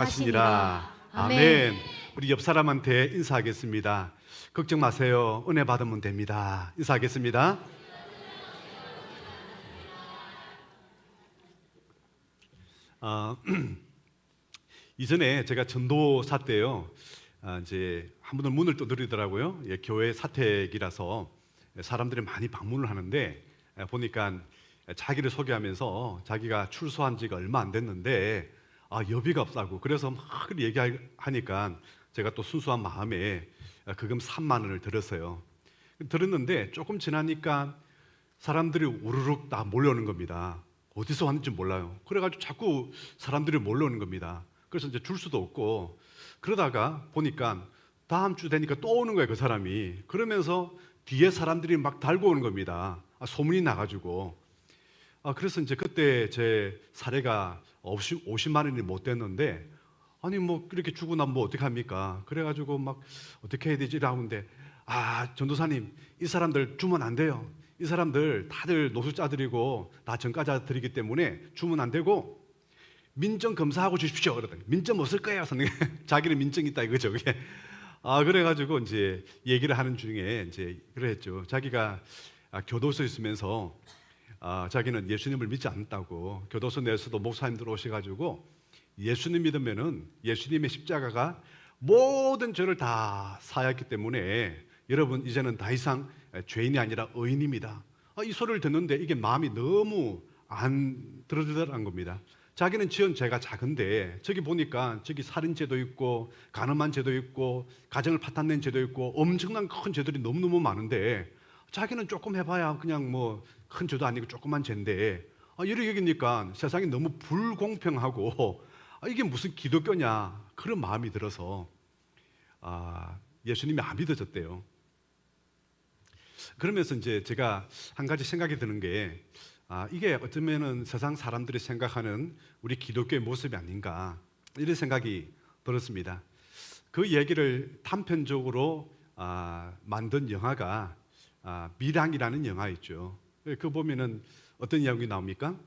하시니라. 아멘. 아멘. 우리 옆 사람한테 인사하겠습니다. 걱정 마세요. 은혜 받으면 됩니다. 인사하겠습니다. 어, 이전에 제가 전도사 때요, 이제 한 분은 문을 두드리더라고요. 예, 교회 사택이라서 사람들이 많이 방문을 하는데 보니까 자기를 소개하면서 자기가 출소한 지가 얼마 안 됐는데 여비가 없다고. 그래서 막 얘기하니까 제가 또 순수한 마음에 그금 3만 원을 들었어요. 들었는데 조금 지나니까 사람들이 우르륵 다 몰려오는 겁니다. 어디서 왔는지 몰라요. 그래가지고 자꾸 사람들이 몰려오는 겁니다. 그래서 이제 줄 수도 없고, 그러다가 보니까 다음 주 되니까 또 오는 거예요, 그 사람이. 그러면서 뒤에 사람들이 막 달고 오는 겁니다. 소문이 나가지고. 그래서 이제 그때 제 사례가 50만 원이 못 됐는데, 아니 뭐 이렇게 주고 나면 뭐 어떻게 합니까? 그래가지고 막 어떻게 해야 되지? 라는데, 전도사님, 이 사람들 주면 안 돼요. 이 사람들 다들 노숙자들이고 다 전과자들이기 때문에 주면 안 되고 민정 검사하고 주십시오. 그러더니 민정 없을 거예요, 선생님. 자기는 민정 있다 이거죠. 그게. 그래가지고 이제 얘기를 하는 중에 이제 그랬죠. 자기가 교도소에 있으면서 자기는 예수님을 믿지 않는다고. 교도소 내에서도 목사님들 오셔가지고 예수님 믿으면은 예수님의 십자가가 모든 죄를 다 사했기 때문에 여러분 이제는 더 이상 죄인이 아니라 의인입니다. 이 소리를 듣는데 이게 마음이 너무 안 들어주더라는 겁니다. 자기는 지은 죄가 작은데 저기 보니까 저기 살인죄도 있고 간음한 죄도 있고 가정을 파탄낸 죄도 있고 엄청난 큰 죄들이 너무너무 많은데 자기는 조금 해봐야 그냥 뭐 큰 죄도 아니고 조그만 죄인데 이렇게 여기니까 세상이 너무 불공평하고 이게 무슨 기독교냐 그런 마음이 들어서 예수님이 안 믿어졌대요. 그러면서 이제 제가 한 가지 생각이 드는 게 이게 어쩌면은 세상 사람들이 생각하는 우리 기독교의 모습이 아닌가 이런 생각이 들었습니다. 그 얘기를 단편적으로 만든 영화가 미랑이라는 영화 있죠. 그 보면은 어떤 이야기 나옵니까?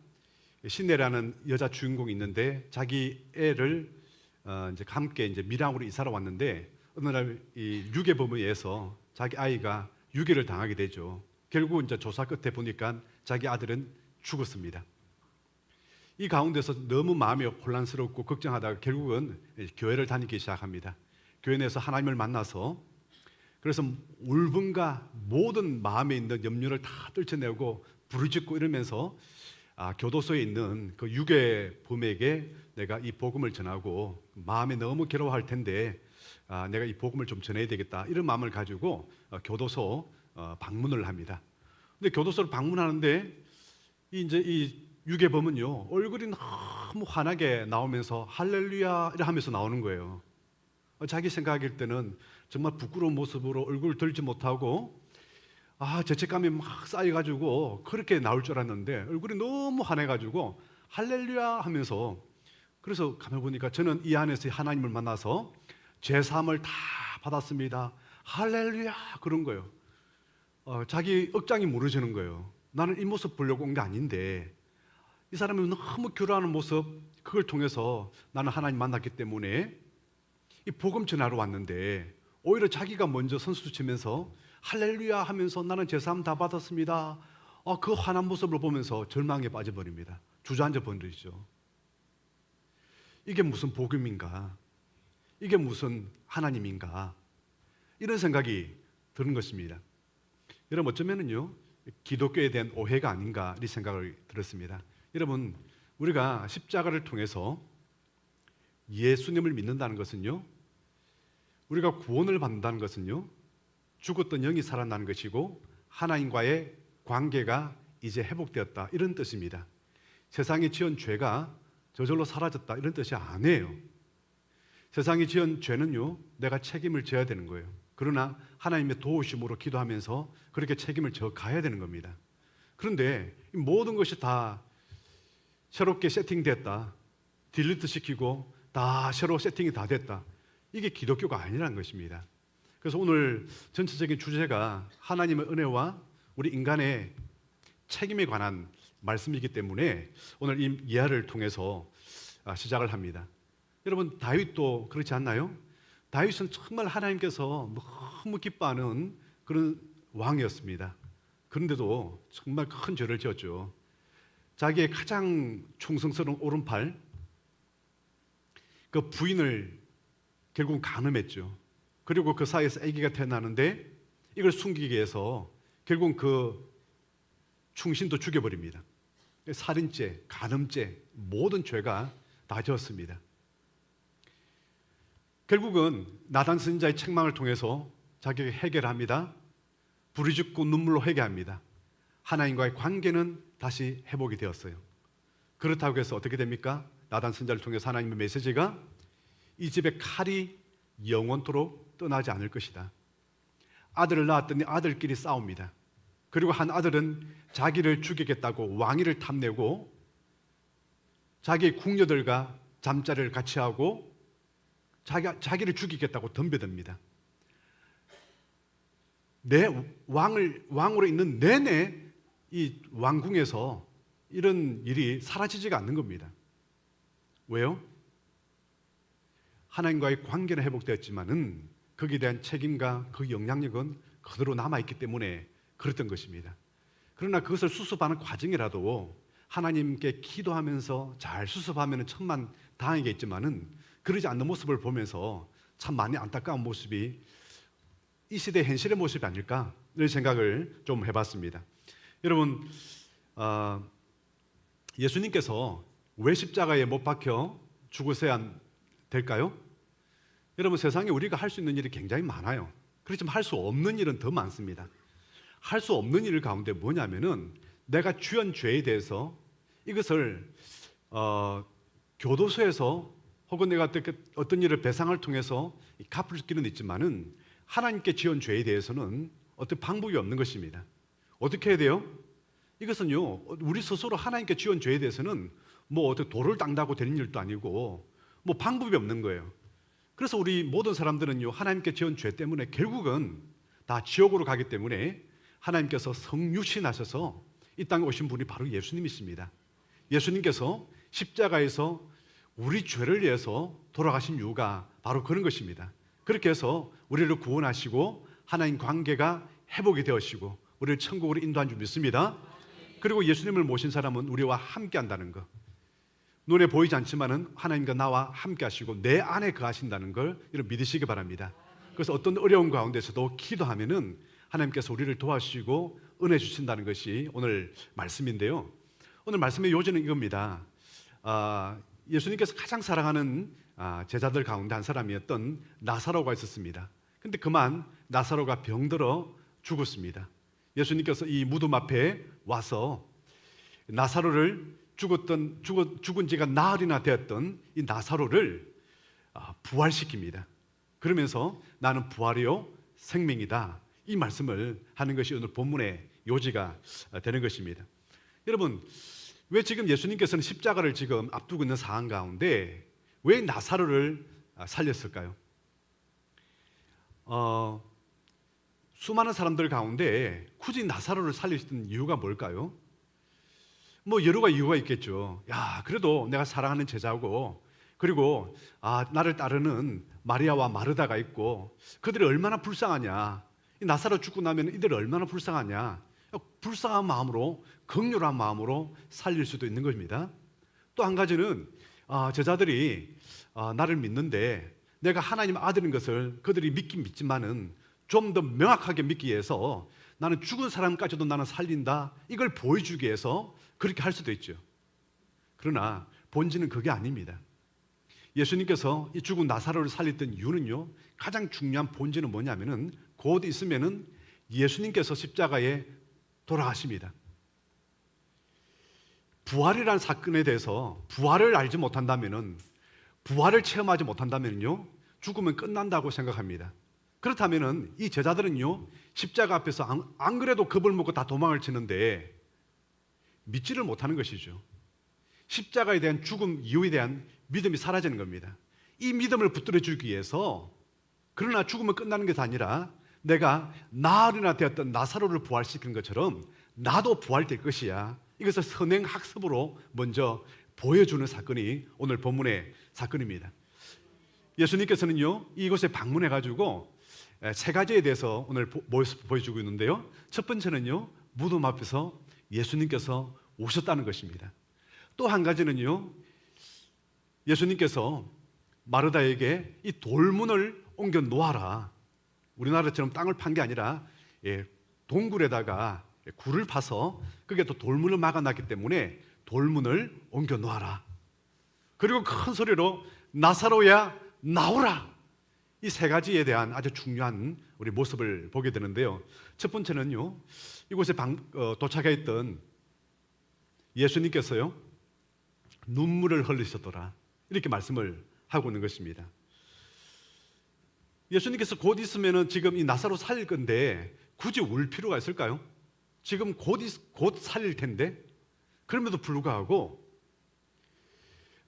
신내라는 여자 주인공이 있는데 자기 애를 이제 함께 이제 밀양으로 이사를 왔는데 어느 날 이 유괴범에 의해서 자기 아이가 유괴를 당하게 되죠. 결국 이제 조사 끝에 보니까 자기 아들은 죽었습니다. 이 가운데서 너무 마음이 혼란스럽고 걱정하다가 결국은 교회를 다니기 시작합니다. 교회 내에서 하나님을 만나서 그래서 울분과 모든 마음에 있는 염려를 다 떨쳐내고 부르짖고 이러면서 교도소에 있는 그 유괴범에게 내가 이 복음을 전하고 마음에 너무 괴로워할 텐데 내가 이 복음을 좀 전해야 되겠다 이런 마음을 가지고 교도소 방문을 합니다. 근데 교도소를 방문하는데 이제 이 유괴범은요 얼굴이 너무 환하게 나오면서 할렐루야 이러 하면서 나오는 거예요. 자기 생각일 때는 정말 부끄러운 모습으로 얼굴을 들지 못하고 죄책감이 막 쌓여가지고 그렇게 나올 줄 알았는데 얼굴이 너무 환해가지고 할렐루야 하면서 그래서 가만 보니까 저는 이 안에서 하나님을 만나서 죄사함을 다 받았습니다. 할렐루야 그런 거예요. 자기 억장이 무너지는 거예요. 나는 이 모습 보려고 온 게 아닌데 이 사람이 너무 괴로워하는 모습 그걸 통해서 나는 하나님 만났기 때문에 이 복음 전하러 왔는데 오히려 자기가 먼저 선수 치면서 할렐루야 하면서 나는 죄사함 다 받았습니다. 그 환한 모습을 보면서 절망에 빠져버립니다. 주저앉아 버리죠. 이게 무슨 복음인가? 이게 무슨 하나님인가? 이런 생각이 드는 것입니다. 여러분 어쩌면은요 기독교에 대한 오해가 아닌가 이 생각을 들었습니다. 여러분 우리가 십자가를 통해서 예수님을 믿는다는 것은요 우리가 구원을 받는다는 것은요 죽었던 영이 살아나는 것이고 하나님과의 관계가 이제 회복되었다 이런 뜻입니다. 세상이 지은 죄가 저절로 사라졌다 이런 뜻이 아니에요. 세상이 지은 죄는요 내가 책임을 져야 되는 거예요. 그러나 하나님의 도우심으로 기도하면서 그렇게 책임을 져 가야 되는 겁니다. 그런데 이 모든 것이 다 새롭게 세팅됐다, 딜리트 시키고 다 새로 세팅이 다 됐다, 이게 기독교가 아니라는 것입니다. 그래서 오늘 전체적인 주제가 하나님의 은혜와 우리 인간의 책임에 관한 말씀이기 때문에 오늘 이 이야를 통해서 시작을 합니다. 여러분 다윗도 그렇지 않나요? 다윗은 정말 하나님께서 너무 기뻐하는 그런 왕이었습니다. 그런데도 정말 큰 죄를 지었죠. 자기의 가장 충성스러운 오른팔, 그 부인을 결국 간음했죠. 그리고 그 사이에서 아기가 태어나는데 이걸 숨기기 위해서 결국 그 충신도 죽여버립니다. 살인죄, 간음죄, 모든 죄가 다 지었습니다. 결국은 나단 선지자의 책망을 통해서 자기가 해결합니다. 불이 죽고 눈물로 회개합니다. 하나님과의 관계는 다시 회복이 되었어요. 그렇다고 해서 어떻게 됩니까? 나단 선지자를 통해서 하나님의 메시지가 이 집의 칼이 영원토록 떠나지 않을 것이다. 아들을 낳았더니 아들끼리 싸웁니다. 그리고 한 아들은 자기를 죽이겠다고 왕위를 탐내고 자기의 궁녀들과 잠자리를 같이 하고 자기를 죽이겠다고 덤벼듭니다. 내 왕으로 있는 내내 이 왕궁에서 이런 일이 사라지지가 않는 겁니다. 왜요? 하나님과의 관계는 회복되었지만은 거기에 대한 책임과 그 영향력은 그대로 남아있기 때문에 그랬던 것입니다. 그러나 그것을 수습하는 과정이라도 하나님께 기도하면서 잘 수습하면 천만 다행이겠지만은 그러지 않는 모습을 보면서 참 많이 안타까운 모습이 이 시대의 현실의 모습이 아닐까 이런 생각을 좀 해봤습니다. 여러분, 예수님께서 왜 십자가에 못 박혀 죽으셔야 될까요? 여러분, 세상에 우리가 할 수 있는 일이 굉장히 많아요. 그렇지만 할 수 없는 일은 더 많습니다. 할 수 없는 일 가운데 뭐냐면은 내가 지은 죄에 대해서 이것을 교도소에서 혹은 내가 어떤 일을 배상을 통해서 갚을 길은 있지만은 하나님께 지은 죄에 대해서는 어떤 방법이 없는 것입니다. 어떻게 해야 돼요? 이것은요, 우리 스스로 하나님께 지은 죄에 대해서는 뭐 어떻게 돌을 닦는다고 되는 일도 아니고 뭐 방법이 없는 거예요. 그래서 우리 모든 사람들은요, 하나님께 지은 죄 때문에 결국은 다 지옥으로 가기 때문에 하나님께서 성육신하셔서 이 땅에 오신 분이 바로 예수님이십니다. 예수님께서 십자가에서 우리 죄를 위해서 돌아가신 이유가 바로 그런 것입니다. 그렇게 해서 우리를 구원하시고 하나님 관계가 회복이 되어지고 우리를 천국으로 인도한 줄 믿습니다. 그리고 예수님을 모신 사람은 우리와 함께 한다는 것, 눈에 보이지 않지만은 하나님과 나와 함께 하시고 내 안에 거하신다는 걸 여러분 믿으시기 바랍니다. 그래서 어떤 어려운 가운데서도 기도하면은 하나님께서 우리를 도와주시고 은혜 주신다는 것이 오늘 말씀인데요. 오늘 말씀의 요지는 이겁니다. 예수님께서 가장 사랑하는 제자들 가운데 한 사람이었던 나사로가 있었습니다. 근데 그만 나사로가 병들어 죽었습니다. 예수님께서 이 무덤 앞에 와서 나사로를 죽은 지가 나흘이나 되었던 이 나사로를 부활시킵니다. 그러면서 나는 부활이요 생명이다, 이 말씀을 하는 것이 오늘 본문의 요지가 되는 것입니다. 여러분, 왜 지금 예수님께서는 십자가를 지금 앞두고 있는 상황 가운데 왜 나사로를 살렸을까요? 수많은 사람들 가운데 굳이 나사로를 살리셨던 이유가 뭘까요? 뭐 여러 가지 이유가 있겠죠. 야, 그래도 내가 사랑하는 제자고, 그리고 나를 따르는 마리아와 마르다가 있고 그들이 얼마나 불쌍하냐, 이 나사로 죽고 나면 이들이 얼마나 불쌍하냐, 불쌍한 마음으로, 긍휼한 마음으로 살릴 수도 있는 겁니다. 또 한 가지는 제자들이 나를 믿는데 내가 하나님 아들인 것을 그들이 믿긴 믿지만은 좀 더 명확하게 믿기 위해서 나는 죽은 사람까지도 나는 살린다, 이걸 보여주기 위해서 그렇게 할 수도 있죠. 그러나 본질은 그게 아닙니다. 예수님께서 이 죽은 나사로를 살렸던 이유는요, 가장 중요한 본질은 뭐냐면은 곧 있으면은 예수님께서 십자가에 돌아가십니다. 부활이라는 사건에 대해서 부활을 알지 못한다면은, 부활을 체험하지 못한다면요, 죽으면 끝난다고 생각합니다. 그렇다면은 이 제자들은요, 십자가 앞에서 안 그래도 겁을 먹고 다 도망을 치는데 믿지를 못하는 것이죠. 십자가에 대한 죽음 이유에 대한 믿음이 사라지는 겁니다. 이 믿음을 붙들어 주기 위해서, 그러나 죽으면 끝나는 것이 아니라 내가 나흘이나 되었던 나사로를 부활시킨 것처럼 나도 부활될 것이야, 이것을 선행학습으로 먼저 보여주는 사건이 오늘 본문의 사건입니다. 예수님께서는요 이곳에 방문해 가지고 세 가지에 대해서 오늘 모습 보여주고 있는데요. 첫 번째는요 무덤 앞에서 예수님께서 오셨다는 것입니다. 또 한 가지는요 예수님께서 마르다에게 이 돌문을 옮겨 놓아라. 우리나라처럼 땅을 판 게 아니라 동굴에다가 굴을 파서 그게 또 돌문을 막아놨기 때문에 돌문을 옮겨 놓아라. 그리고 큰 소리로 나사로야 나오라. 이 세 가지에 대한 아주 중요한 우리 모습을 보게 되는데요. 첫 번째는요 이곳에 도착해 있던 예수님께서요 눈물을 흘리셨더라 이렇게 말씀을 하고 있는 것입니다. 예수님께서 곧 있으면은 지금 이 나사로 살릴 건데 굳이 울 필요가 있을까요? 지금 곧 살릴 텐데. 그럼에도 불구하고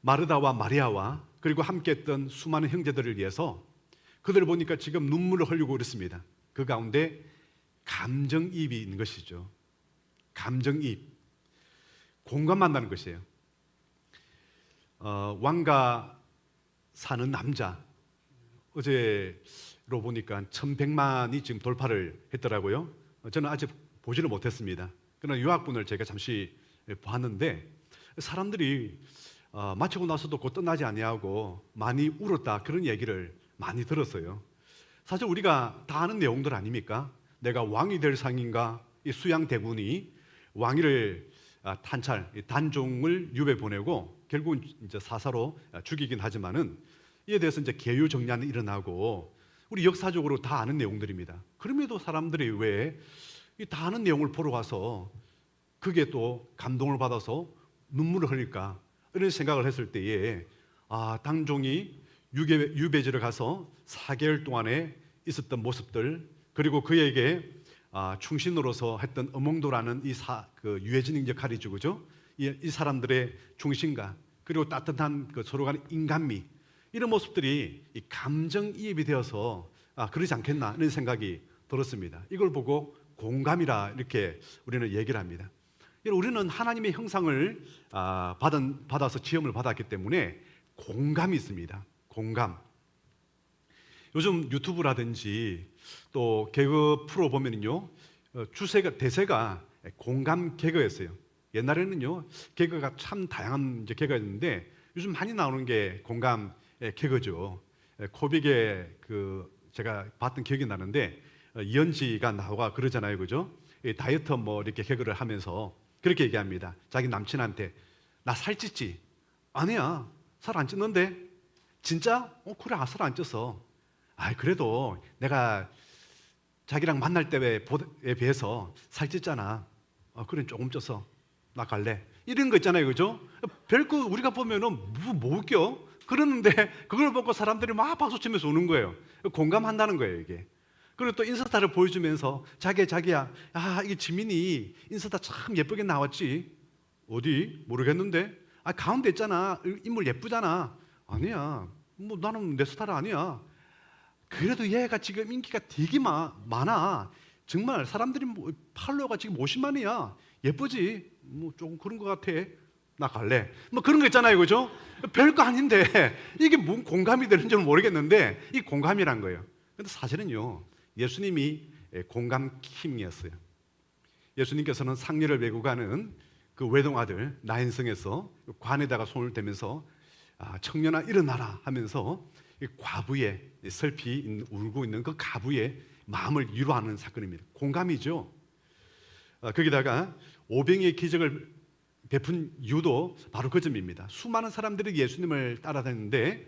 마르다와 마리아와 그리고 함께했던 수많은 형제들을 위해서 그들을 보니까 지금 눈물을 흘리고 그랬습니다. 그 가운데 감정이입이 있는 것이죠. 감정이입, 공감한다는 것이에요. 왕가 사는 남자 어제로 보니까 1100만이 지금 돌파를 했더라고요. 저는 아직 보지를 못했습니다. 그러나 유학분을 제가 잠시 봤는데 사람들이 마치고 나서도 곧 떠나지 아니하고 많이 울었다 그런 얘기를 많이 들었어요. 사실 우리가 다 아는 내용들 아닙니까? 내가 왕이 될 상인가? 이 수양 대군이 왕위를 단종을 유배 보내고 결국은 이제 사사로 죽이긴 하지만은 이에 대해서 이제 계유 정난이 일어나고 우리 역사적으로 다 아는 내용들입니다. 그럼에도 사람들이 왜 다 아는 내용을 보러 가서 그게 또 감동을 받아서 눈물을 흘릴까? 이런 생각을 했을 때에 단종이 유배지를 가서 4개월 동안에 있었던 모습들 그리고 그에게 충신으로서 했던 어몽도라는 그 유해진 역할이죠, 그죠? 이 사람들의 충신과 그리고 따뜻한 그 서로 간의 인간미 이런 모습들이 이 감정이입이 되어서 그러지 않겠나 이런 생각이 들었습니다. 이걸 보고 공감이라 이렇게 우리는 얘기를 합니다. 우리는 하나님의 형상을 받아서 지음을 받았기 때문에 공감이 있습니다. 공감. 요즘 유튜브라든지 또 개그 프로 보면요 대세가 공감 개그였어요. 옛날에는요 개그가 참 다양한 이제 개그였는데 요즘 많이 나오는 게 공감 개그죠. 코빅에 제가 봤던 기억이 나는데 이현지가 나와 그러잖아요, 그죠? 다이어트 뭐 이렇게 개그를 하면서 그렇게 얘기합니다. 자기 남친한테 나 살찌지? 아니야, 살 안 쪘는데. 진짜? 그래, 살 안 쪘어. 그래도 내가 자기랑 만날 때에 비해서 살쪘잖아. 그래, 조금 쪘어. 나 갈래. 이런 거 있잖아요, 그죠? 별거 우리가 보면은 뭐 웃겨? 그러는데 그걸 보고 사람들이 막 박수 치면서 우는 거예요. 공감한다는 거예요, 이게. 그리고 또 인스타를 보여주면서 자기야, 이게 지민이 인스타 참 예쁘게 나왔지. 어디? 모르겠는데. 가운데 있잖아. 인물 예쁘잖아. 아니야. 뭐 나는 내 스타일 아니야. 그래도 얘가 지금 인기가 되게 많아. 정말 사람들이 팔로워가 지금 50만이야. 예쁘지? 뭐 조금 그런 것 같아. 나 갈래. 뭐 그런 거 있잖아요, 그죠? 별거 아닌데 이게 뭔 공감이 되는지는 모르겠는데 이 공감이란 거예요. 근데 사실은요 예수님이 공감 킹이었어요. 예수님께서는 상류를 메고 가는 그 외동아들 나인성에서 관에다가 손을 대면서 청년아 일어나라 하면서 과부의 슬피 울고 있는 그 가부의 마음을 위로하는 사건입니다. 공감이죠. 거기다가 오병이의 기적을 베푼 이유도 바로 그 점입니다. 수많은 사람들이 예수님을 따라다녔는데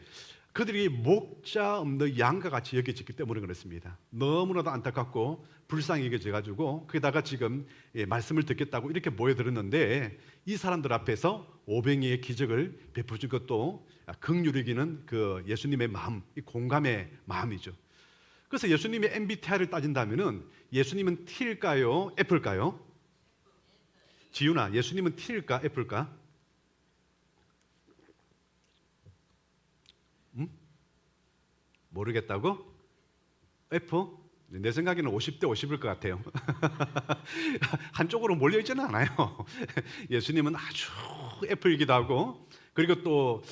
그들이 목자 없는 양과 같이 여겨졌기 때문에 그렇습니다. 너무나도 안타깝고 불쌍히 여겨져가지고 거기다가 지금 말씀을 듣겠다고 이렇게 모여들었는데 이 사람들 앞에서 오병이의 기적을 베푸신 것도 긍휼히 여기는 그 예수님의 마음, 이 공감의 마음이죠. 그래서 예수님의 MBTI를 따진다면은 예수님은 T일까요? F일까요? 지윤아, 예수님은 T일까? F일까? 모르겠다고? F? 내 생각에는 50대 50일 것 같아요. 한쪽으로 몰려있지는 않아요. 예수님은 아주 F이기도 하고 그리고 또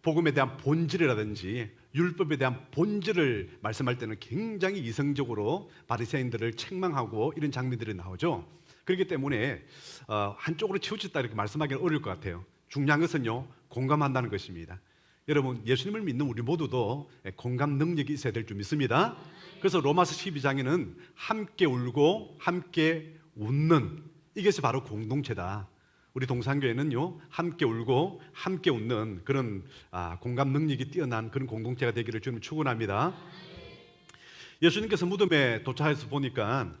복음에 대한 본질이라든지 율법에 대한 본질을 말씀할 때는 굉장히 이성적으로 바리새인들을 책망하고 이런 장면들이 나오죠. 그렇기 때문에 한쪽으로 치우쳤다 이렇게 말씀하기는 어려울 것 같아요. 중요한 것은요, 공감한다는 것입니다. 여러분, 예수님을 믿는 우리 모두도 공감 능력이 있어야 될 줄 믿습니다. 그래서 로마서 12장에는 함께 울고 함께 웃는, 이것이 바로 공동체다. 우리 동산교회는요, 함께 울고 함께 웃는 그런 공감 능력이 뛰어난 그런 공동체가 되기를 주님 축원합니다. 예수님께서 무덤에 도착해서 보니까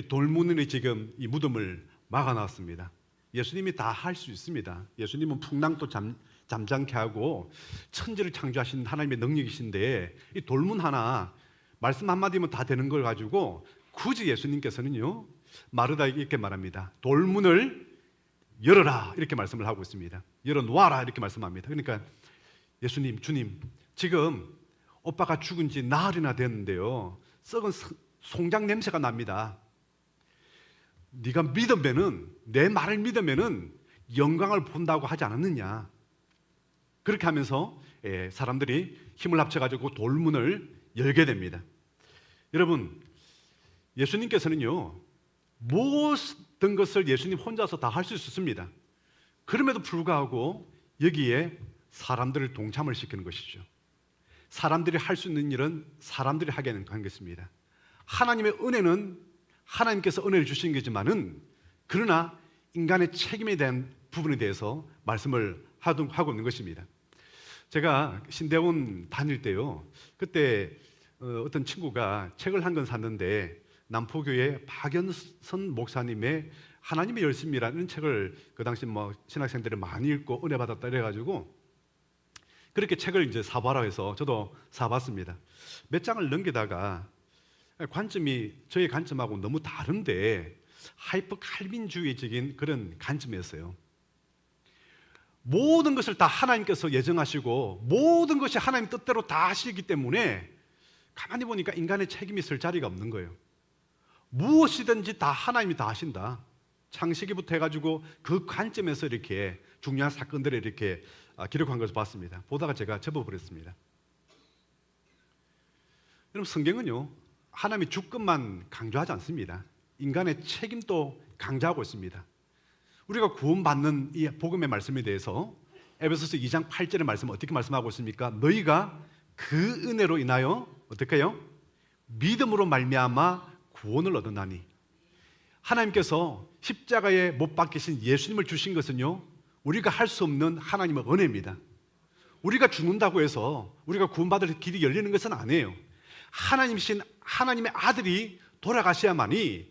돌문이 지금 이 무덤을 막아놨습니다. 예수님이 다 할 수 있습니다. 예수님은 풍랑도 잠잠케 하고 천지를 창조하신 하나님의 능력이신데 이 돌문 하나, 말씀 한마디면 다 되는 걸 가지고 굳이 예수님께서는요, 마르다에게 이렇게 말합니다. 돌문을 열어라 이렇게 말씀을 하고 있습니다. 열어놓아라 이렇게 말씀합니다. 그러니까 예수님, 주님, 지금 오빠가 죽은 지 나흘이나 됐는데요, 썩은 송장 냄새가 납니다. 네가 믿으면은, 내 말을 믿으면은 영광을 본다고 하지 않았느냐. 그렇게 하면서 사람들이 힘을 합쳐가지고 돌문을 열게 됩니다. 여러분, 예수님께서는요, 모든 것을 예수님 혼자서 다 할 수 있었습니다. 그럼에도 불구하고 여기에 사람들을 동참을 시키는 것이죠. 사람들이 할 수 있는 일은 사람들이 하게 하는 것입니다. 하나님의 은혜는 하나님께서 은혜를 주신 거지만은, 그러나 인간의 책임에 대한 부분에 대해서 말씀을 하고 있는 것입니다. 제가 신대원 다닐 때요, 그때 어떤 친구가 책을 한 권 샀는데 남포교회 박연선 목사님의 하나님의 열심이라는 책을 그 당시 신학생들이 많이 읽고 은혜 받았다 그래가지고 그렇게 책을 이제 사봐라 해서 저도 사봤습니다. 몇 장을 넘기다가 관점이 저의 관점하고 너무 다른데 하이퍼 칼빈주의적인 그런 관점이었어요. 모든 것을 다 하나님께서 예정하시고 모든 것이 하나님 뜻대로 다 하시기 때문에 가만히 보니까 인간의 책임이 있을 자리가 없는 거예요. 무엇이든지 다 하나님이 다 하신다. 창세기부터 해가지고 그 관점에서 이렇게 중요한 사건들을 이렇게 기록한 것을 봤습니다. 보다가 제가 접어버렸습니다. 여러분, 성경은요, 하나님의 주권만 강조하지 않습니다. 인간의 책임도 강조하고 있습니다. 우리가 구원받는 이 복음의 말씀에 대해서 에베소서 2장 8절의 말씀은 어떻게 말씀하고 있습니까? 너희가 그 은혜로 인하여 어떻게 해요? 믿음으로 말미암아 구원을 얻었나니. 하나님께서 십자가에 못 박히신 예수님을 주신 것은요, 우리가 할 수 없는 하나님의 은혜입니다. 우리가 죽는다고 해서 우리가 구원받을 길이 열리는 것은 아니에요. 하나님이신 하나님의 아들이 돌아가셔야만이,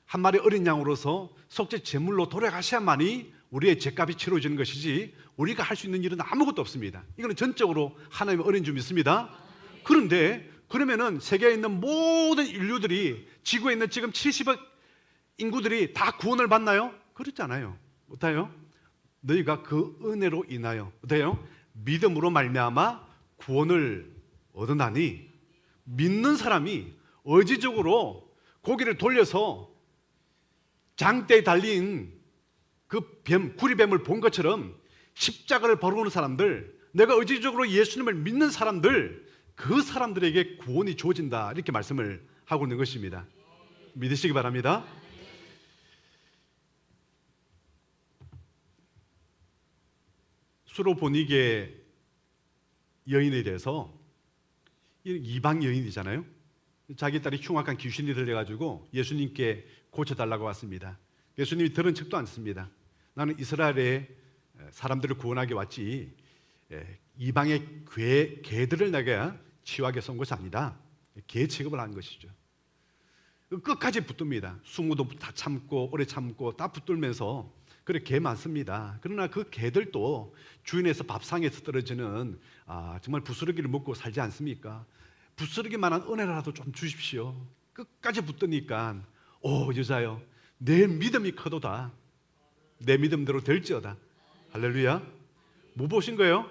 한 마리 어린 양으로서 속죄 제물로 돌아가셔야만이 우리의 죄값이 치러지는 것이지, 우리가 할 수 있는 일은 아무것도 없습니다. 이거는 전적으로 하나님의 은혜인 줄 믿습니다. 그런데 그러면은 세계에 있는 모든 인류들이, 지구에 있는 지금 70억 인구들이 다 구원을 받나요? 그렇지 않아요. 어때요? 너희가 그 은혜로 인하여 어때요? 믿음으로 말미암아 구원을 얻으나니. 믿는 사람이 의지적으로 고개를 돌려서 장대에 달린 그 구리뱀을 본 것처럼 십자가를 바라보는 사람들, 내가 의지적으로 예수님을 믿는 사람들, 그 사람들에게 구원이 주어진다, 이렇게 말씀을 하고 있는 것입니다. 믿으시기 바랍니다. 수로보니게 여인에 대해서, 이방 여인이잖아요. 자기 딸이 흉악한 귀신이 들려가지고 예수님께 고쳐달라고 왔습니다. 예수님이 들은 척도 않습니다. 나는 이스라엘의 사람들을 구원하기 왔지 이방의 개들을 내가 치유하게 쏜 것이 아니다. 개 취급을 한 것이죠. 끝까지 붙듭니다. 수모도 다 참고 오래 참고 다 붙들면서, 그래 개 많습니다. 그러나 그 개들도 주인에서 밥상에서 떨어지는 정말 부스러기를 먹고 살지 않습니까? 부스러기만한 은혜라도 좀 주십시오. 끝까지 붙드니까, 오 여자여, 내 믿음이 커도다. 내 믿음대로 될지어다. 할렐루야. 뭐 보신 거예요?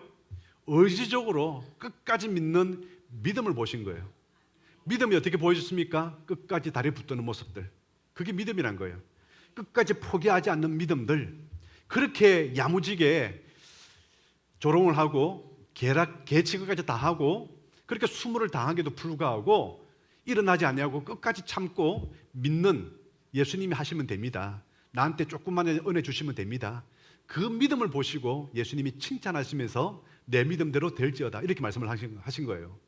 의지적으로 끝까지 믿는 믿음을 보신 거예요. 믿음이 어떻게 보여줬습니까? 끝까지 다리 붙드는 모습들, 그게 믿음이란 거예요. 끝까지 포기하지 않는 믿음들, 그렇게 야무지게 조롱을 하고 개취급까지 다 하고 그렇게 수모를 당하게도 불구하고 일어나지 않냐고 끝까지 참고 믿는 예수님이 하시면 됩니다. 나한테 조금만 은혜 주시면 됩니다. 그 믿음을 보시고 예수님이 칭찬하시면서 내 믿음대로 될지어다 이렇게 말씀을 하신 거예요.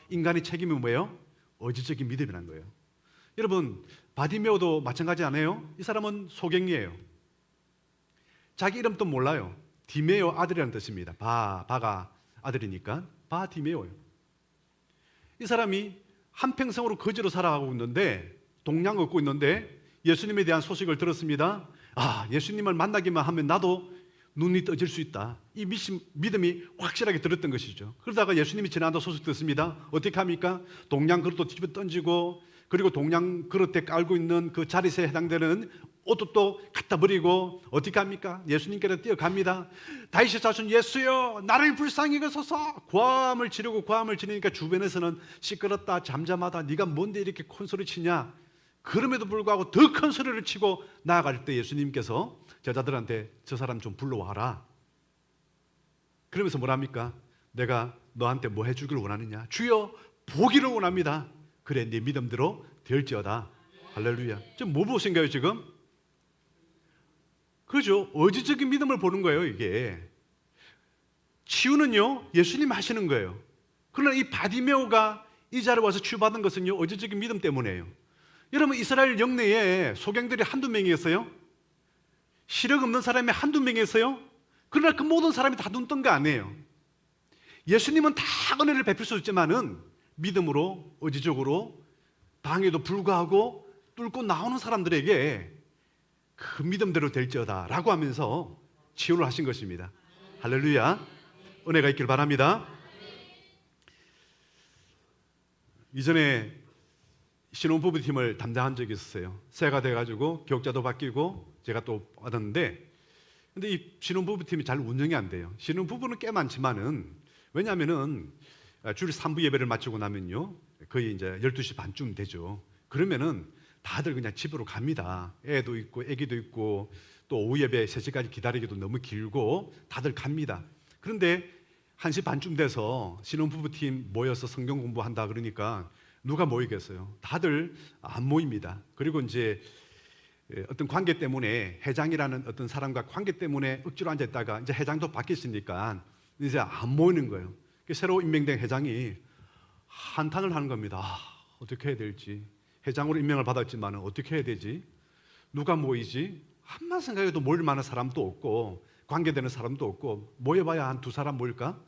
인간의 책임은 뭐예요? 의지적인 믿음이라는 거예요. 여러분 바디메오도 마찬가지 아니에요? 이 사람은 소경이에요. 자기 이름도 몰라요. 디메오 아들이라는 뜻입니다. 바가 아들이니까 바디메오예요. 이 사람이 한평생으로 거지로 살아가고 있는데 동양 걷고 있는데 예수님에 대한 소식을 들었습니다. 예수님을 만나기만 하면 나도 눈이 떠질 수 있다. 이 믿음이 확실하게 들었던 것이죠. 그러다가 예수님이 지나다 소식 듣습니다. 어떻게 합니까? 동양 그릇도 뒤집어 던지고 그리고 동양 그릇에 깔고 있는 그 자릿에 해당되는 옷도 또 갖다 버리고 어떻게 합니까? 예수님께로 뛰어갑니다. 다윗의 자손 예수여 나를 불쌍히 여기소서. 고함을 지르니까 주변에서는 시끄럽다 잠잠하다 네가 뭔데 이렇게 큰 소리 치냐. 그럼에도 불구하고 더 큰 소리를 치고 나아갈 때 예수님께서 제자들한테 저 사람 좀 불러와라. 그러면서 뭐랍니까? 내가 너한테 뭐 해주기를 원하느냐? 주여 보기를 원합니다. 그래 네 믿음대로 될지어다. 할렐루야. 지금 뭐 보신가요 지금? 그렇죠. 의지적인 믿음을 보는 거예요 이게. 치유는요 예수님 하시는 거예요. 그러나 이 바디메오가 이 자리에 와서 치유받은 것은요 의지적인 믿음 때문이에요. 여러분 이스라엘 영내에 소경들이 한두 명이었어요? 시력 없는 사람이 한두 명이었어요? 그러나 그 모든 사람이 다 눈 뜬 거 아니에요. 예수님은 다 은혜를 베풀 수 있지만은 믿음으로 의지적으로 방해도 불구하고 뚫고 나오는 사람들에게 그 믿음대로 될지어다 라고 하면서 치유를 하신 것입니다. 할렐루야. 은혜가 있길 바랍니다. 이전에 신혼부부팀을 담당한 적이 있었어요. 새해가 돼가지고 교육자도 바뀌고 제가 또 받았는데 근데 이 신혼부부팀이 잘 운영이 안 돼요. 신혼부부는 꽤 많지만은 왜냐하면은 주일 3부 예배를 마치고 나면요 거의 이제 12시 반쯤 되죠. 그러면은 다들 그냥 집으로 갑니다. 애도 있고 애기도 있고 또 오후 예배 3시까지 기다리기도 너무 길고 다들 갑니다. 그런데 1시 반쯤 돼서 신혼부부팀 모여서 성경 공부한다 그러니까 누가 모이겠어요? 다들 안 모입니다. 그리고 이제 어떤 관계 때문에 회장이라는 어떤 사람과 관계 때문에 억지로 앉아있다가 이제 회장도 바뀌었으니까 이제 안 모이는 거예요. 새로 임명된 회장이 한탄을 하는 겁니다. 어떻게 해야 될지. 회장으로 임명을 받았지만 어떻게 해야 되지? 누가 모이지? 한만 생각해도 모일 만한 사람도 없고 관계되는 사람도 없고 모여봐야 한 2사람 모일까?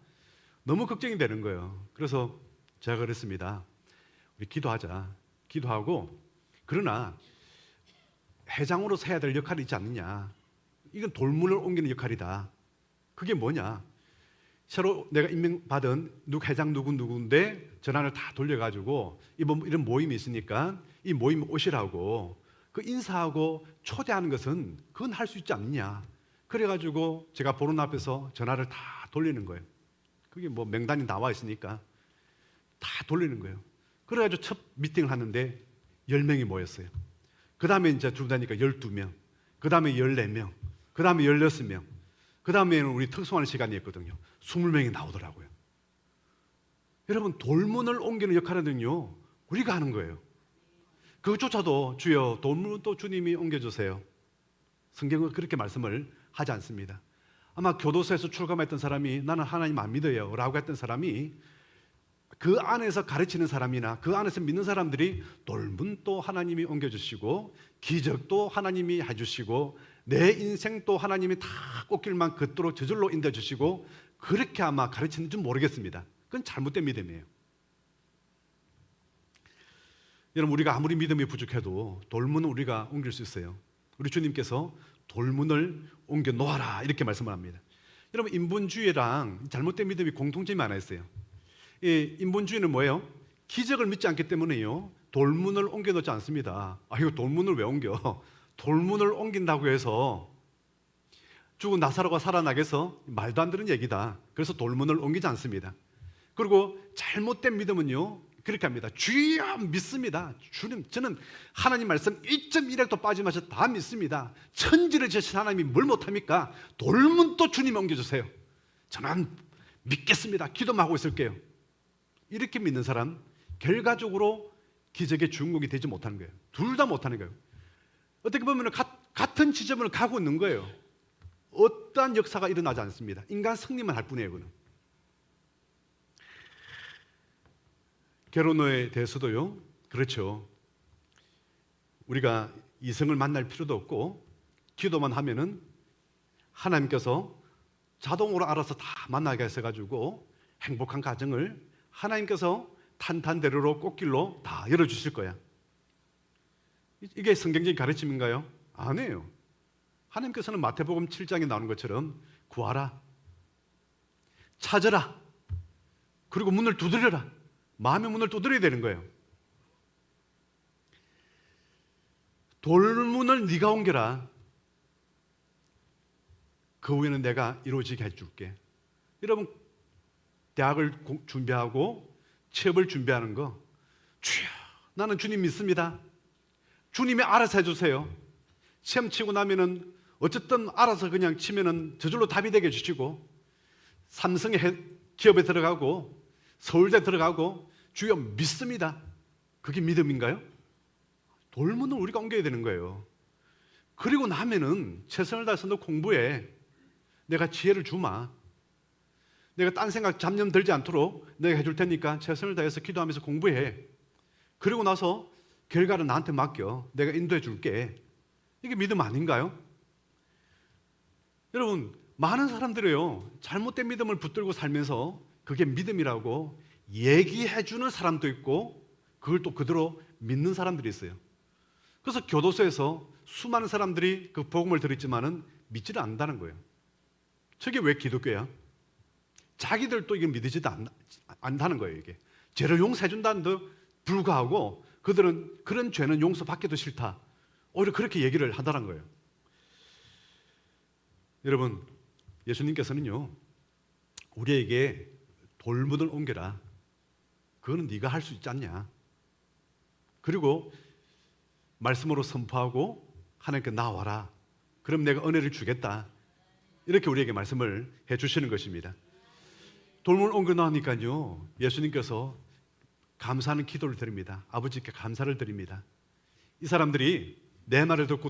너무 걱정이 되는 거예요. 그래서 제가 그랬습니다. 우리 기도하자. 기도하고 그러나 회장으로서 해야 될 역할이 있지 않느냐. 이건 돌문을 옮기는 역할이다. 그게 뭐냐? 새로 내가 임명받은 회장 누군데 전화를 다 돌려가지고 이런 모임이 있으니까 이 모임에 오시라고 그 인사하고 초대하는 것은 그건 할 수 있지 않느냐. 그래가지고 제가 보는 앞에서 전화를 다 돌리는 거예요. 그게 뭐 명단이 나와 있으니까 다 돌리는 거예요. 그래가지고 첫 미팅을 하는데 10명이 모였어요. 그 다음에 이제 좀 되니까 12명, 그 다음에 14명, 그 다음에 16명, 그 다음에는 우리 특송하는 시간이었거든요. 20명이 나오더라고요. 여러분 돌문을 옮기는 역할은요 우리가 하는 거예요. 그것조차도 주여 돌문은 또 주님이 옮겨주세요. 성경은 그렇게 말씀을 하지 않습니다. 아마 교도소에서 출감했던 사람이 나는 하나님 안 믿어요 라고 했던 사람이 그 안에서 가르치는 사람이나 그 안에서 믿는 사람들이 돌문도 하나님이 옮겨주시고 기적도 하나님이 해주시고 내 인생도 하나님이 다 꽃길만 걷도록 저절로 인도해주시고 그렇게 아마 가르치는지 모르겠습니다. 그건 잘못된 믿음이에요. 여러분 우리가 아무리 믿음이 부족해도 돌문은 우리가 옮길 수 있어요. 우리 주님께서 돌문을 옮겨 놓아라 이렇게 말씀을 합니다. 여러분 인본주의랑 잘못된 믿음이 공통점이 하나 있어요. 이 인본주의는 뭐예요? 기적을 믿지 않기 때문에요 돌문을 옮겨 놓지 않습니다. 이거 돌문을 왜 옮겨? 돌문을 옮긴다고 해서 죽은 나사로가 살아나겠어? 말도 안 되는 얘기다. 그래서 돌문을 옮기지 않습니다. 그리고 잘못된 믿음은요 그렇게 합니다. 주여 믿습니다. 주님 저는 하나님 말씀 1.1핵도 빠짐없이 다 믿습니다. 천지를 지으신 하나님이 뭘 못합니까? 돌문도 주님 옮겨주세요. 저는 믿겠습니다. 기도만 하고 있을게요. 이렇게 믿는 사람 결과적으로 기적의 주인공이 되지 못하는 거예요. 둘 다 못하는 거예요. 어떻게 보면 같은 지점을 가고 있는 거예요. 어떠한 역사가 일어나지 않습니다. 인간 승리만 할 뿐이에요. 그는. 결혼에 대해서도요. 그렇죠. 우리가 이성을 만날 필요도 없고 기도만 하면은 하나님께서 자동으로 알아서 다 만나게 하셔가지고 행복한 가정을 하나님께서 탄탄대로로 꽃길로 다 열어주실 거야. 이게 성경적인 가르침인가요? 아니에요. 하나님께서는 마태복음 7장에 나오는 것처럼 구하라, 찾으라, 그리고 문을 두드려라. 마음의 문을 두드려야 되는 거예요. 돌문을 네가 옮겨라. 그 후에는 내가 이루어지게 해줄게. 여러분, 대학을 준비하고 취업을 준비하는 거, 주여, 나는 주님 믿습니다. 주님이 알아서 해주세요. 시험 치고 나면은 어쨌든 알아서 그냥 치면은 저절로 답이 되게 해주시고, 삼성의 기업에 들어가고 서울대 들어가고 주여 믿습니다. 그게 믿음인가요? 돌문을 우리가 옮겨야 되는 거예요. 그리고 나면은 최선을 다해서 너 공부해. 내가 지혜를 주마. 내가 딴 생각 잡념 들지 않도록 내가 해줄 테니까 최선을 다해서 기도하면서 공부해. 그리고 나서 결과를 나한테 맡겨. 내가 인도해 줄게. 이게 믿음 아닌가요? 여러분, 많은 사람들이요, 잘못된 믿음을 붙들고 살면서 그게 믿음이라고 얘기해 주는 사람도 있고 그걸 또 그대로 믿는 사람들이 있어요. 그래서 교도소에서 수많은 사람들이 그 복음을 들었지만은 믿지를 않는다는 거예요. 저게 왜 기독교야? 자기들도 이게 믿으지도 않다는 거예요. 이게 죄를 용서해 준다는데 불구하고 그들은 그런 죄는 용서받기도 싫다. 오히려 그렇게 얘기를 하더란 거예요. 여러분, 예수님께서는요, 우리에게 돌문을 옮겨라. 그거는 네가 할 수 있지 않냐. 그리고 말씀으로 선포하고 하나님께 나와라. 그럼 내가 은혜를 주겠다. 이렇게 우리에게 말씀을 해주시는 것입니다. 돌문을 옮겨 나오니까요, 예수님께서 감사하는 기도를 드립니다. 아버지께 감사를 드립니다. 이 사람들이 내 말을 듣고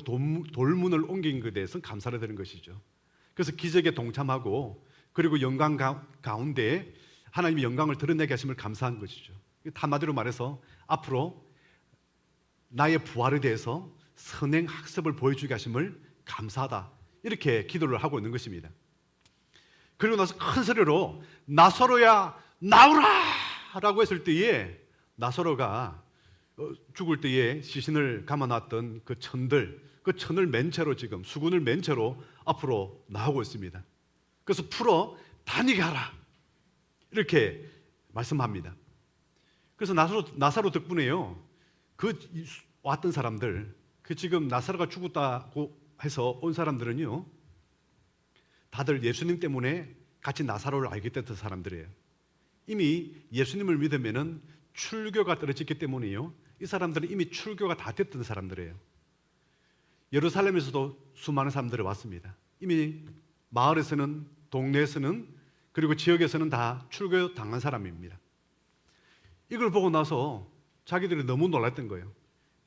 돌문을 옮긴 것에 대해서는 감사를 드리는 것이죠. 그래서 기적에 동참하고 그리고 영광 가운데 하나님의 영광을 드러내게 하심을 감사한 것이죠. 한마디로 말해서 앞으로 나의 부활에 대해서 선행 학습을 보여주게 하심을 감사하다. 이렇게 기도를 하고 있는 것입니다. 그리고 나서 큰 소리로 나사로야 나오라! 라고 했을 때에 나사로가 죽을 때에 시신을 감아놨던 그 천을 맨 채로 지금 수군을 맨 채로 앞으로 나오고 있습니다. 그래서 풀어 다니게 하라. 이렇게 말씀합니다. 그래서 나사로 덕분에요, 그 왔던 사람들, 그 지금 나사로가 죽었다고 해서 온 사람들은요, 다들 예수님 때문에 같이 나사로를 알게 됐던 사람들이에요. 이미 예수님을 믿으면은 출교가 떨어졌기 때문이요, 이 사람들은 이미 출교가 다 됐던 사람들이에요. 예루살렘에서도 수많은 사람들이 왔습니다. 이미 마을에서는, 동네에서는, 그리고 지역에서는 다 출교 당한 사람입니다. 이걸 보고 나서 자기들이 너무 놀랐던 거예요.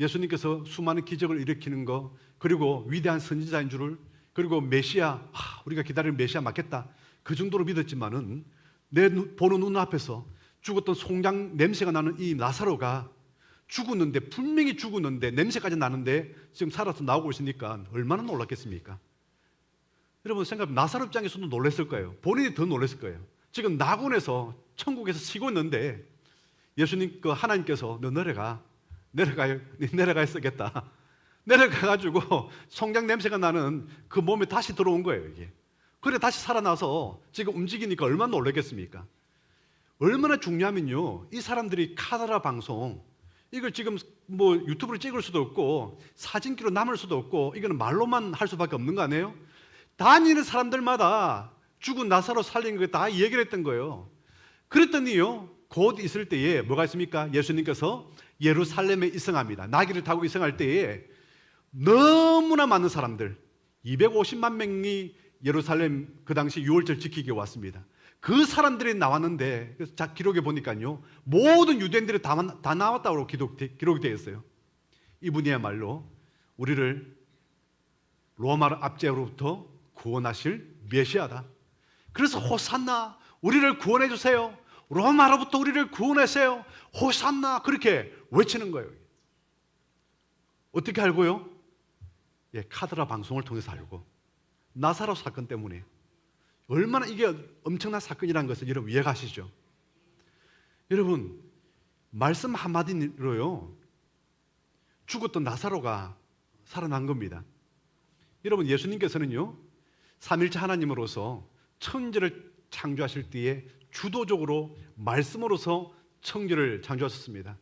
예수님께서 수많은 기적을 일으키는 거, 그리고 위대한 선지자인 줄을, 그리고 메시아, 우리가 기다리는 메시아 맞겠다, 그 정도로 믿었지만은 내 보는 눈앞에서 죽었던 송장 냄새가 나는 이 나사로가 죽었는데, 분명히 죽었는데 냄새까지 나는데 지금 살아서 나오고 있으니까 얼마나 놀랐겠습니까? 여러분 생각해, 나사로 입장에서도 놀랐을 거예요. 본인이 더 놀랐을 거예요. 지금 낙원에서 천국에서 쉬고 있는데 예수님, 하나님께서 너 내려가 있어겠다. 내려가가지고 송장 냄새가 나는 그 몸에 다시 들어온 거예요. 이게. 그래 다시 살아나서 지금 움직이니까 얼마나 놀랐겠습니까? 얼마나 중요하면요, 이 사람들이 카더라 방송, 이걸 지금 뭐 유튜브로 찍을 수도 없고 사진기로 남을 수도 없고, 이거는 말로만 할 수밖에 없는 거 아니에요? 다니는 사람들마다 죽은 나사로 살린 거 다 얘기를 했던 거예요. 그랬더니요, 곧 있을 때에 뭐가 있습니까? 예수님께서 예루살렘에 이승합니다. 나귀를 타고 이승할 때에 너무나 많은 사람들, 250만 명이 예루살렘 그 당시 유월절 지키기 왔습니다. 그 사람들이 나왔는데 기록에 보니까요, 모든 유대인들이 다 나왔다고 기록이 되어 있어요. 이분이야말로 우리를 로마 압제로부터 구원하실 메시아다. 그래서 호산나, 우리를 구원해 주세요. 로마로부터 우리를 구원하세요. 호산나, 그렇게 외치는 거예요. 어떻게 알고요? 카드라 방송을 통해서 알고, 나사로 사건 때문에. 얼마나 이게 엄청난 사건이라는 것을 여러분 이해가시죠? 여러분, 말씀 한마디로요, 죽었던 나사로가 살아난 겁니다. 여러분, 예수님께서는요, 삼일체 하나님으로서 천지를 창조하실 때에 주도적으로 말씀으로서 천지를 창조하셨습니다.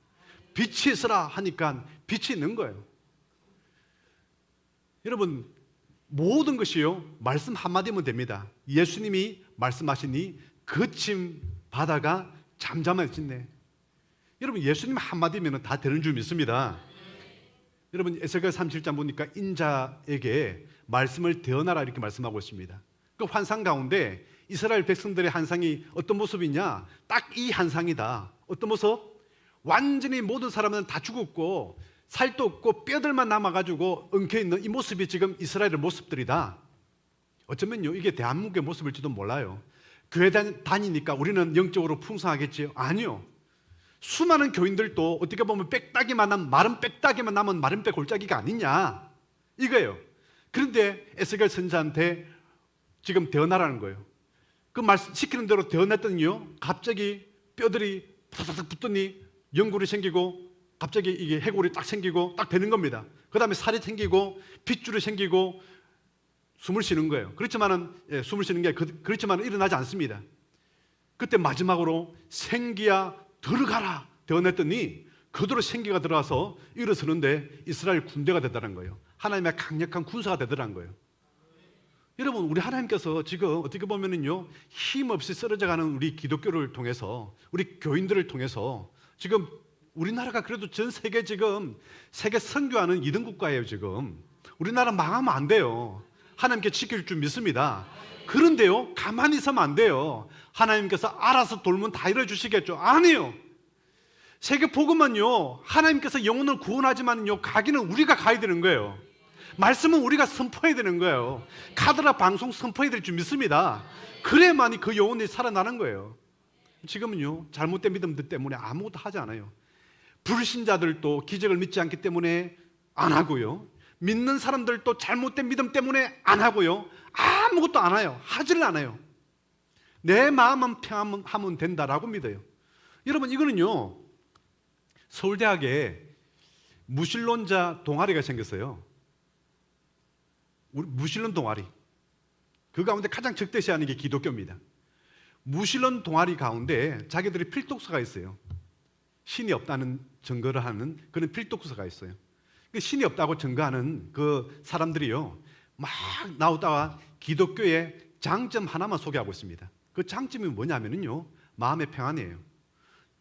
빛이 있으라 하니까 빛이 있는 거예요. 여러분, 모든 것이요, 말씀 한마디면 됩니다. 예수님이 말씀하시니 거친 바다가 잠잠해지네. 여러분, 예수님 한마디면 다 되는 줄 믿습니다. 여러분, 에스겔 37장 보니까 인자에게 말씀을 대언하라 이렇게 말씀하고 있습니다. 그 환상 가운데 이스라엘 백성들의 환상이 어떤 모습이냐? 딱 이 환상이다. 어떤 모습? 완전히 모든 사람은 다 죽었고 살도 없고 뼈들만 남아가지고 엉켜있는 이 모습이 지금 이스라엘의 모습들이다. 어쩌면요, 이게 대한민국의 모습일지도 몰라요. 교회 다니니까 우리는 영적으로 풍성하겠지요? 아니요. 수많은 교인들도 어떻게 보면 마른 빽딱이만 남은 마른 빽 골짜기가 아니냐 이거예요. 그런데 에스겔 선지자한테 지금 대언하라는 거예요. 그 말씀 시키는 대로 대언했더니요, 갑자기 뼈들이 타닥 붙더니 연골이 생기고 갑자기 이게 해골이 딱 생기고 딱 되는 겁니다. 그 다음에 살이 생기고 핏줄이 생기고 숨을 쉬는 거예요. 그렇지만은 숨을 쉬는 게 그렇지만 일어나지 않습니다. 그때 마지막으로 생기야 들어가라 대언했더니 그대로 생기가 들어와서 일어서는데 이스라엘 군대가 되더란 거예요. 하나님의 강력한 군사가 되더란 거예요. 여러분, 우리 하나님께서 지금 어떻게 보면은요, 힘없이 쓰러져가는 우리 기독교를 통해서, 우리 교인들을 통해서 지금 우리나라가 그래도 전 세계 지금 세계 선교하는 2등 국가예요. 지금 우리나라 망하면 안 돼요. 하나님께 지킬 줄 믿습니다. 그런데요, 가만히 있으면 안 돼요. 하나님께서 알아서 돌면 다 이뤄주시겠죠? 아니요. 세계 복음은요, 하나님께서 영혼을 구원하지만요, 가기는 우리가 가야 되는 거예요. 말씀은 우리가 선포해야 되는 거예요. 카드라 방송 선포해야 될 줄 믿습니다. 그래야만이 그 영혼이 살아나는 거예요. 지금은요, 잘못된 믿음들 때문에 아무것도 하지 않아요. 불신자들도 기적을 믿지 않기 때문에 안 하고요, 믿는 사람들도 잘못된 믿음 때문에 안 하고요, 아무것도 안 해요. 하지를 않아요. 내 마음은 평안하면 된다라고 믿어요. 여러분, 이거는요, 서울대학에 무신론자 동아리가 생겼어요. 우리 무신론 동아리. 그 가운데 가장 적대시하는 게 기독교입니다. 무신론 동아리 가운데 자기들이 필독서가 있어요. 신이 없다는 증거를 하는 그런 필독서가 있어요. 신이 없다고 증거하는 그 사람들이요, 막 나오다가 기독교의 장점 하나만 소개하고 있습니다. 그 장점이 뭐냐면요, 마음의 평안이에요.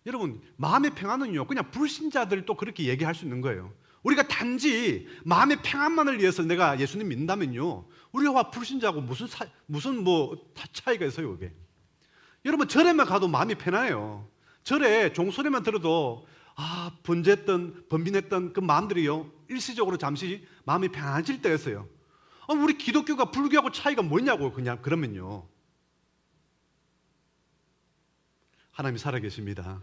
여러분, 마음의 평안은요, 그냥 불신자들도 그렇게 얘기할 수 있는 거예요. 우리가 단지 마음의 평안만을 위해서 내가 예수님 믿는다면요, 우리와 불신자하고 무슨 차이가 있어요, 그게. 여러분, 절에만 가도 마음이 편해요. 절에 종소리만 들어도 번빈했던 그 마음들이요, 일시적으로 잠시 마음이 편안해질 때가 있어요. 우리 기독교가 불교하고 차이가 뭐냐고. 그냥 그러면요, 하나님이 살아계십니다.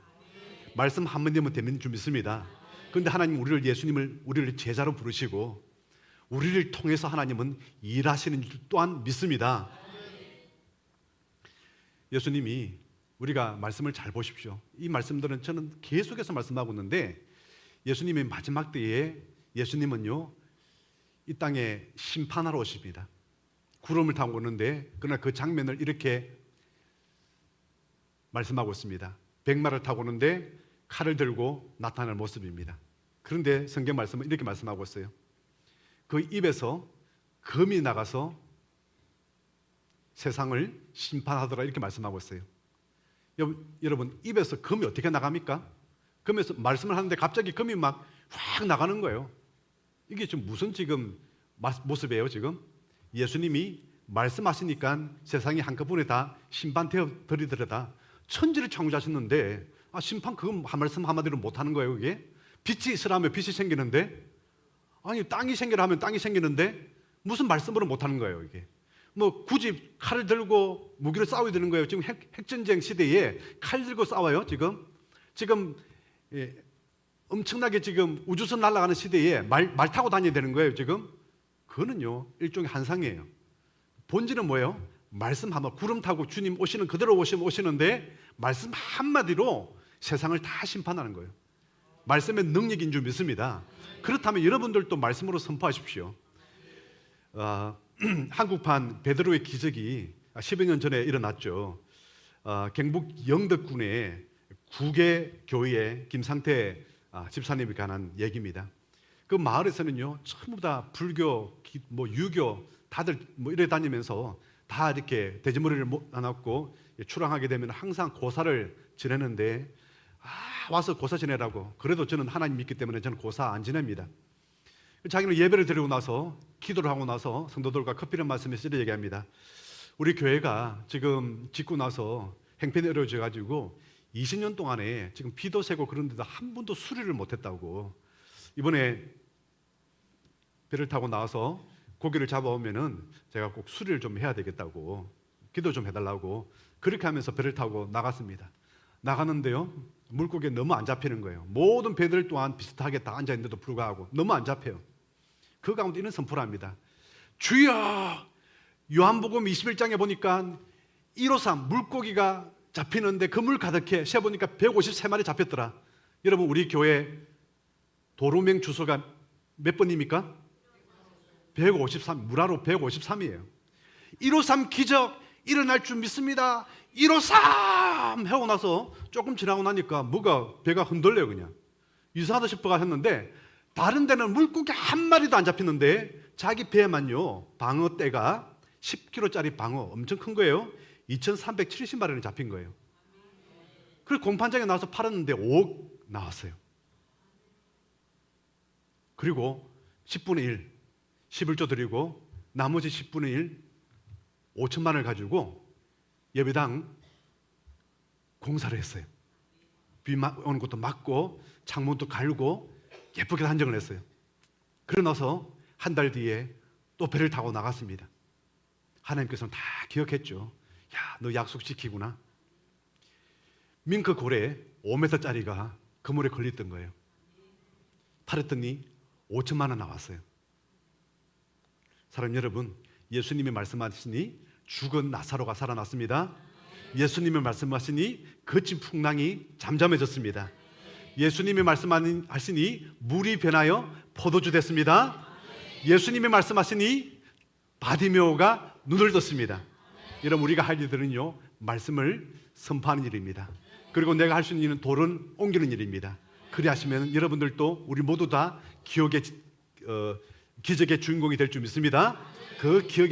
말씀 한마디면 되는 줄 믿습니다. 그런데 하나님 우리를 제자로 부르시고 우리를 통해서 하나님은 일하시는 줄 또한 믿습니다. 예수님이, 우리가 말씀을 잘 보십시오. 이 말씀들은 저는 계속해서 말씀하고 있는데, 예수님의 마지막 때에 예수님은요, 이 땅에 심판하러 오십니다. 구름을 타고 오는데, 그러나 그 장면을 이렇게 말씀하고 있습니다. 백마를 타고 오는데 칼을 들고 나타날 모습입니다. 그런데 성경 말씀은 이렇게 말씀하고 있어요. 그 입에서 검이 나가서 세상을 심판하더라 이렇게 말씀하고 있어요. 여러분, 입에서 검이 어떻게 나갑니까? 검에서 말씀을 하는데 갑자기 검이 막 확 나가는 거예요. 이게 지금 무슨 지금 모습이에요? 지금 예수님이 말씀하시니까 세상이 한꺼번에 다 심판되어 버리더라다. 천지를 창조하셨는데 심판 그거 한 말씀 한마디로 못하는 거예요. 그게 빛이 있으라면 빛이 생기는데, 아니 땅이 생기라 하면 땅이 생기는데 무슨 말씀으로 못하는 거예요. 이게 뭐 굳이 칼을 들고 무기를 싸워야 되는 거예요. 지금 핵전쟁 시대에 칼 들고 싸워요. 지금 엄청나게 지금 우주선 날아가는 시대에 말 타고 다녀야 되는 거예요. 지금 그거는요 일종의 환상이에요. 본질은 뭐예요? 말씀 한번, 구름 타고 주님 오시는 그대로 오시는데 말씀 한마디로 세상을 다 심판하는 거예요. 말씀의 능력인 줄 믿습니다. 그렇다면 여러분들도 말씀으로 선포하십시오. 한국판 베드로의 기적이 10여 년 전에 일어났죠. 경북 영덕군의 구계 교회 김상태 집사님이 관한 얘기입니다. 그 마을에서는요 전부 다 불교, 유교 다들 이래 다니면서 다 이렇게 돼지머리를 안 감고 출항하게 되면 항상 고사를 지내는데 와서 고사 지내라고. 그래도 저는 하나님 믿기 때문에 저는 고사 안 지냅니다. 자기는 예배를 드리고 나서 기도를 하고 나서 성도들과 커피를 마시면서 이렇게 얘기합니다. 우리 교회가 지금 짓고 나서 행편이 어려워져 가지고 20년 동안에 지금 비도 새고 그런데도 한 번도 수리를 못했다고. 이번에 배를 타고 나와서 고기를 잡아오면은 제가 꼭 수리를 좀 해야 되겠다고, 기도 좀 해달라고. 그렇게 하면서 배를 타고 나갔습니다. 나가는데요 물고기에 너무 안 잡히는 거예요. 모든 배들 또한 비슷하게 다 앉아있는데도 불구하고 너무 안 잡혀요. 그 가운데 이런 선포를 합니다. 주여, 요한복음 21장에 보니까 153 물고기가 잡히는데 그물 가득해 세보니까 153마리 잡혔더라. 여러분 우리 교회 도로명 주소가 몇 번입니까? 153, 무라로 153이에요 153 기적 일어날 줄 믿습니다. 153 하고 나서 조금 지나고 나니까 뭐가 배가 흔들려요. 그냥 이상하다 싶어가 했는데 다른 데는 물고기 한 마리도 안 잡히는데 자기 배에만요 방어떼가 10kg짜리 방어 엄청 큰 거예요. 2370마리는 잡힌 거예요. 그래서 공판장에 나와서 팔았는데 5억 나왔어요. 그리고 10분의 1 11조 드리고 나머지 10분의 1 5천만 원을 가지고 예배당 공사를 했어요. 비 오는 것도 막고 창문도 갈고 예쁘게 한정을 했어요. 그러고 나서 한 달 뒤에 또 배를 타고 나갔습니다. 하나님께서는 다 기억했죠. 야, 너 약속 지키구나. 밍크 고래 5m짜리가 그물에 걸렸던 거예요. 팔았더니 5천만 원 나왔어요. 사랑하는 여러분, 예수님이 말씀하시니 죽은 나사로가 살아났습니다. 예수님이 말씀하시니 거친 풍랑이 잠잠해졌습니다. 예수님이 말씀하시니 물이 변하여 포도주 됐습니다. 예수님이 말씀하시니 바디메오가 눈을 떴습니다. 여러분 우리가 할 일들은요 말씀을 선포하는 일입니다. 그리고 내가 할 수 있는 일은 돌은 옮기는 일입니다. 그리 하시면 여러분들도 우리 모두 다 기적의 주인공이 될 줄 믿습니다. 그 기억의